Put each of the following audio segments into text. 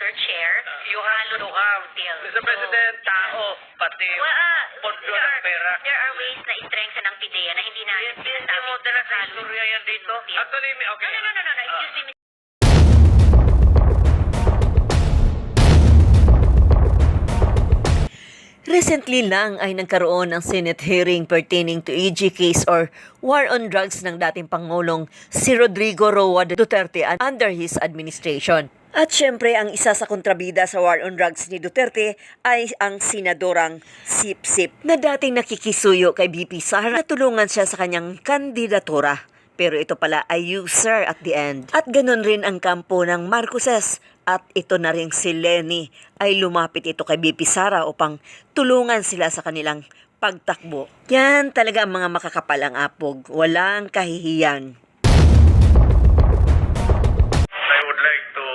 Mr. Chair. You have to have, Mr. President, tao, pati pondo ng pera. There are ways na i-strengthen ang PIDEA na hindi natin Hindi mo dala sa istorya yan dito. Actually, okay. No. Excuse me, Recently lang ay nagkaroon ng Senate hearing pertaining to EG case or war on drugs ng dating Pangulong si Rodrigo Roa Duterte under his administration. At syempre, ang isa sa kontrabida sa war on drugs ni Duterte ay ang senadorang Sip-Sip na dating nakikisuyo kay BP Sara na tulungan siya sa kanyang kandidatura. Pero ito pala ay user at the end. At ganun rin ang kampo ng Marcoses. At ito na rin si Lenny ay lumapit ito kay BP Sara upang tulungan sila sa kanilang pagtakbo. Yan talaga ang mga makakapalang apog. Walang kahihiyan. I would like to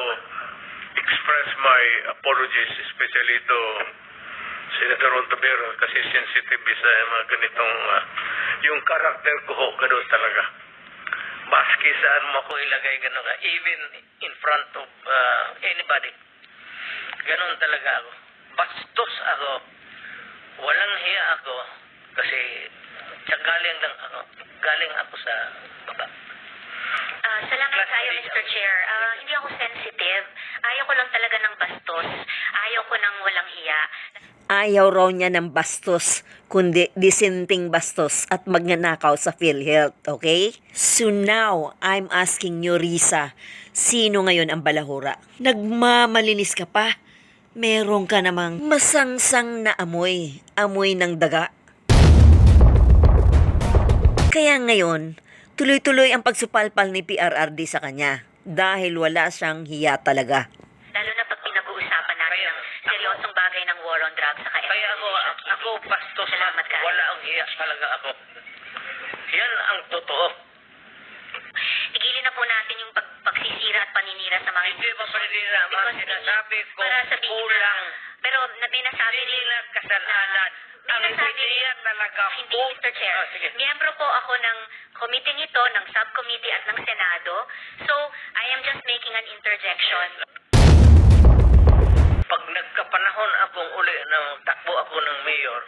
express my apologies, especially to Senator Ontiveros, kasi sensitive sa mga ganitong, yung karakter ko, gano'n talaga. Baski saan mo ko ilagay gano'n ka, even in front of anybody. Gano'n talaga ako. Bastos ako. Walang hiya ako. Kasi galing ako sa baba. salamat kayo, Mr. Chair. Hindi ako sensitive. Ayaw ko lang talaga ng bastos. Ayaw ko ng walang hiya. Ayaw raw niya ng bastos, kundi disenting bastos at magnanakaw sa PhilHealth, okay? So now, I'm asking you, Risa, sino ngayon ang balahura? Nagmamalinis ka pa? Meron ka namang masangsang na amoy ng daga. Kaya ngayon, tuloy-tuloy ang pagsupalpal ni PRRD sa kanya dahil wala siyang hiya talaga. Lalo na pag pinag-uusapan natin ang seryosong bagay ng war on drugs sa Kaya ako bastos, Salamat ka. wala ang hiya talaga ako. Yan ang totoo. Tigilin na po natin yung pagsisira at paninira sa mga Hindi pa paninira, mga Because sinasabi ko, para sabihin kulang. pero binasabi Hindi rin lang kasalanan. Ang idea talaga Hindi, po. Mr. Chair. Sige. Miyembro po ako ng committee nito, ng subcommittee at ng Senado. So, I am just making an interjection. Pag nagkapanahon akong uli ng takbo ako ng mayor,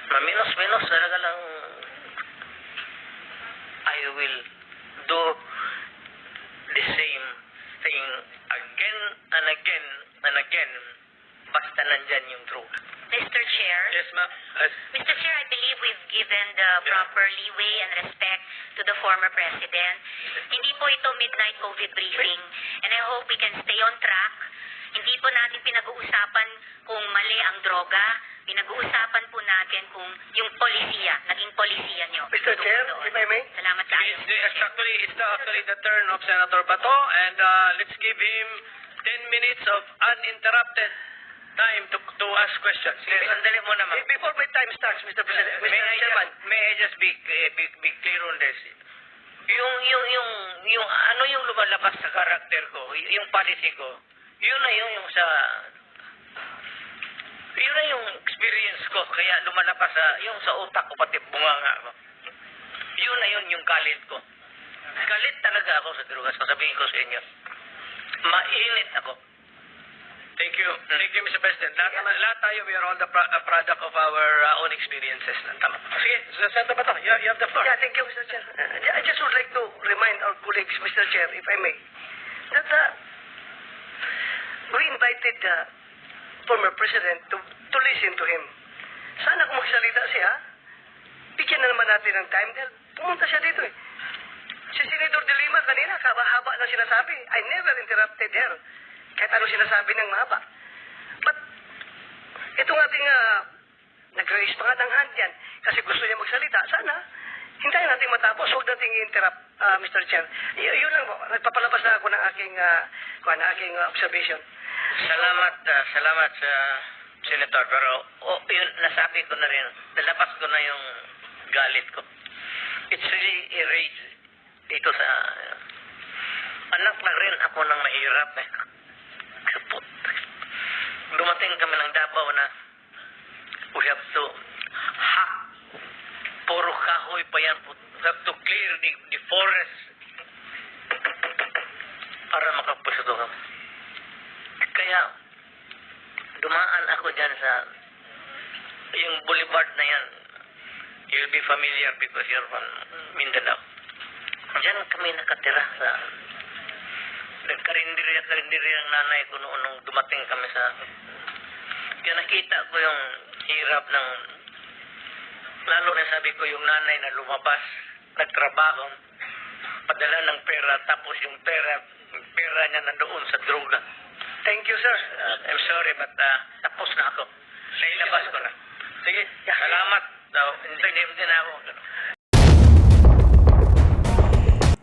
maminos-minos talaga lang, I will do the same thing again and again and again, basta nandyan yung truth. Mr. Chair. Yes, ma'am. Mr. Chair, I believe we've given the proper leeway and respect to the former president. Hindi po ito midnight COVID briefing, and I hope we can stay on track. Hindi po natin pinag-uusapan kung mali ang droga. Pinag-uusapan po natin kung yung polisiya, naging polisiya nyo. Mr. Chair, if I may? Salamat kayo. It's actually the turn of Senator Bato, and let's give him 10 minutes of uninterrupted time to ask questions. Sandali mo naman. Before my time starts, Mr. President, may I just be clear on this? Yung ano yung lumalabas sa karakter ko, yung policy ko, yun na yung yung experience ko, kaya lumalabas yung sa utak ko, pati bunganga ko. Yun na yun yung galit ko. Galit talaga ako sa drogas, sasabihin ko sa inyo. Mainit ako. Thank you, Mr. President. Lahat tayo, we are all the product of our own experiences. Tama. Sige, Senator Bato, you have the floor. Yeah, thank you, Mr. Chair. I just would like to remind our colleagues, Mr. Chair, if I may, that we invited the former President to listen to him. Sana kung magsalita siya, bigyan na naman natin ng time dahil pumunta siya dito eh. Si Senator De Lima kanina, haba ng sinasabi. I never interrupted her. Kahit ano sinasabi ng mahaba. But, itong ating nag-raise pa nga ng hand yan kasi gusto niya magsalita. Sana, hintayin natin matapos. Huwag natin i-interrupt, Mr. Chair. Yun lang po. Nagpapalabas na ako ng aking observation. Salamat sa Senator. Pero, yun, nasabi ko na rin. Nalabas ko na yung galit ko. It's really a rage dito sa... anak na rin ako ng mahirap eh. Dumating kami ng Davao na we have to hack. Puro kahoy pa yan. We have to clear the forest para dyan sa yung boulevard na yan. You'll be familiar because you're from Mindanao. Diyan kami nakatira sa karindiri ang nanay ko noon nung dumating kami sa kaya nakita ko yung hirap ng lalo na sabi ko yung nanay na lumabas nagtrabaho padala ng pera tapos yung pera niya nandoon sa droga. Thank you, sir. I'm sorry but tapos na ako. Nailabas ko na. Sige, salamat daw. Hindi na ako.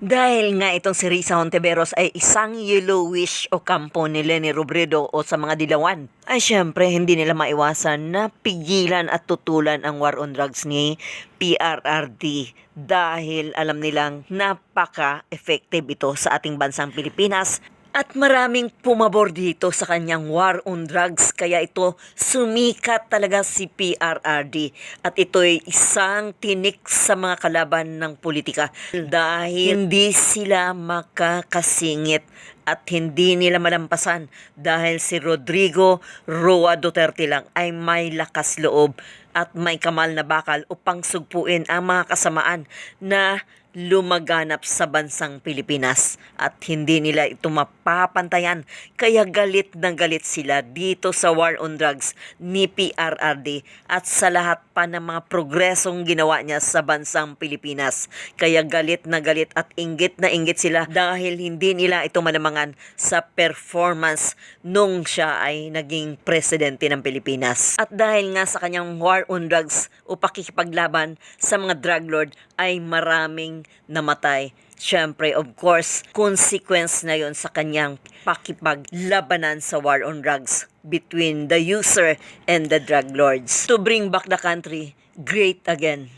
Dahil nga itong si Risa Hontiveros ay isang yellowish o kampo ni Leni Robredo o sa mga dilawan, ay syempre hindi nila maiwasan na pigilan at tutulan ang war on drugs ni PRRD dahil alam nilang napaka-effective ito sa ating bansang Pilipinas. At maraming pumabor dito sa kanyang war on drugs kaya ito sumikat talaga si PRRD at ito'y isang tinik sa mga kalaban ng politika dahil hindi sila makakasingit at hindi nila malampasan dahil si Rodrigo Roa Duterte lang ay may lakas loob at may kamal na bakal upang sugpuin ang mga kasamaan na lumaganap sa bansang Pilipinas at hindi nila ito mapapantayan kaya galit na galit sila dito sa war on drugs ni PRRD at sa lahat pa ng mga progresong ginawa niya sa bansang Pilipinas kaya galit na galit at inggit na inggit sila dahil hindi nila ito malamangan sa performance nung siya ay naging presidente ng Pilipinas at dahil nga sa kanyang war on drugs o pakikipaglaban sa mga drug lord ay maraming namatay. Siyempre, of course, consequence na yon sa kanyang pakipaglabanan sa war on drugs between the user and the drug lords. To bring back the country great again.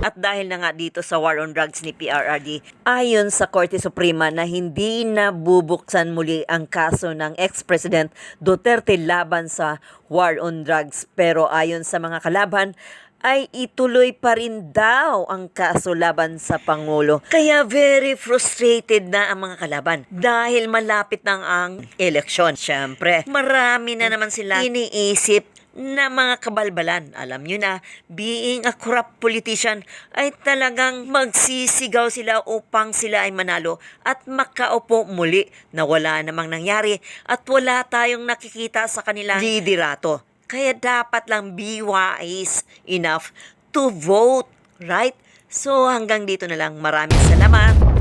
At dahil na nga dito sa war on drugs ni PRRD, ayon sa Korte Suprema na hindi na bubuksan muli ang kaso ng ex-president Duterte laban sa war on drugs. Pero ayon sa mga kalaban, ay ituloy pa rin daw ang kaso laban sa Pangulo. Kaya very frustrated na ang mga kalaban dahil malapit na ang eleksyon. Siyempre, marami na naman sila iniisip na mga kabalbalan. Alam nyo na, being a corrupt politician ay talagang magsisigaw sila upang sila ay manalo at makaupo muli na wala namang nangyari at wala tayong nakikita sa kanilang liderato. Kaya dapat lang be wise enough to vote, right? So hanggang dito na lang. Maraming salamat.